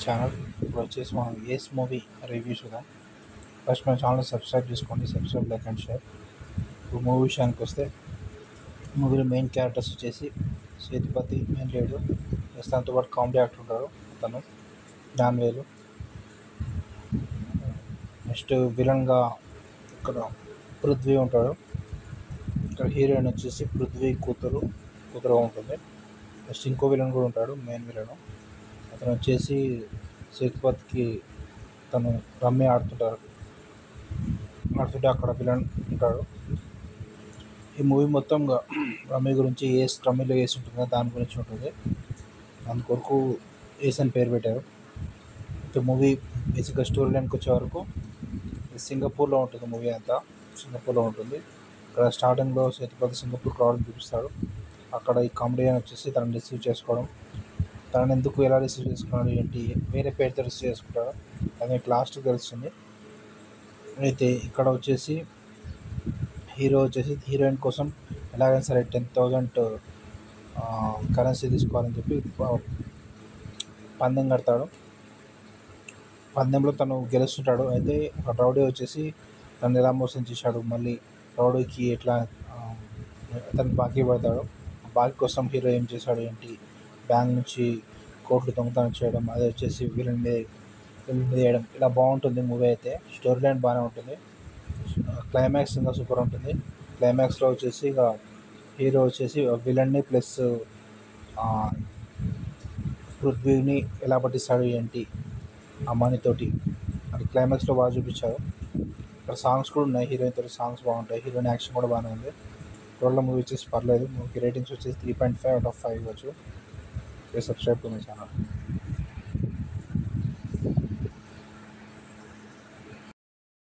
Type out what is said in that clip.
Channel. ఇప్పుడు వచ్చేసి మనం ఏస్ మూవీ రివ్యూ చూద్దాం. ఫస్ట్ మన ఛానల్ సబ్స్క్రైబ్ చేసుకోండి. Subscribe, like and share. ఇప్పుడు మూవీ విషయానికి వస్తే మూవీలో మెయిన్ క్యారెక్టర్స్ వచ్చేసి సేతుపతి మెయిన్ లీడు, దాంతో పాటు కామెడీ యాక్టర్ ఉంటారు అతను దానివేలు. నెక్స్ట్ విలన్గా ఇక్కడ పృథ్వీ ఉంటాడు. ఇక్కడ హీరోయిన్ వచ్చేసి పృథ్వీ కూతురుగా ఉంటుంది. నెక్స్ట్ ఇంకో విలన్ కూడా ఉంటాడు, మెయిన్ విలన్. అతను వచ్చేసి సేతుపతికి తను రమ్మి ఆడుతుంటే అక్కడ విలన్ ఉంటాడు. ఈ మూవీ మొత్తంగా రమ్మి గురించి రమ్మిలో వేసి ఉంటుంది కదా, దాని గురించి ఉంటుంది. అందుకొరకు ఏస్ అని పేరు పెట్టారు. ఈ మూవీ బేసిక్గా స్టోరీ లైన్కి వచ్చే వరకు సింగపూర్లో ఉంటుంది. మూవీ అంతా సింగపూర్లో ఉంటుంది. ఇక్కడ స్టార్టింగ్లో సేతుపతి సింగపూర్ రావడం చూపిస్తాడు. అక్కడ ఈ కామెడియన్ వచ్చేసి తనని రిసీవ్ చేసుకోవడం, తనని ఎందుకు ఎలా రిసీవ్ చేసుకున్నాడు ఏంటి, వేరే పేరుతో రిసీవ్ చేసుకుంటాడు అది మీకు లాస్ట్కి తెలుస్తుంది. అయితే ఇక్కడ వచ్చేసి హీరో వచ్చేసి హీరోయిన్ కోసం ఎలాగైనా సరే 10,000 కరెన్సీ తీసుకోవాలని చెప్పి పందెం కడతాడు. పందెంలో తను గెలుస్తుంటాడు. అయితే ఒక రౌడీ వచ్చేసి తను ఎలా మోసం చేశాడు, మళ్ళీ రౌడీకి ఎట్లా తను బాకీ పడతాడు. బాకీ కోసం హీరో ఏం చేశాడు ఏంటి, బ్యాంక్ నుంచి కోట్లు దొంగతనం చేయడం, అది వచ్చేసి విలన్ మీద వేయడం, ఇలా బాగుంటుంది మూవీ. అయితే స్టోరీ లైన్ బాగానే ఉంటుంది. క్లైమాక్స్ ఇంకా సూపర్ ఉంటుంది. క్లైమాక్స్లో వచ్చేసి ఇక హీరో వచ్చేసి విలన్ని ప్లస్ పృథ్వీని ఎలా పట్టిస్తాడు ఏంటి ఆ మనీతోటి, అది క్లైమాక్స్లో బాగా చూపించారు. ఇక్కడ సాంగ్స్ కూడా ఉన్నాయి, హీరోయిన్ తోటి సాంగ్స్ బాగుంటాయి. హీరోయిన్ యాక్షన్ కూడా బాగానే ఉంది. టోటల్ మూవీ వచ్చేసి పర్లేదు. మూవీకి రేటింగ్స్ వచ్చేసి 3.5/5 ఇవ్వచ్చు. Please subscribe to my channel.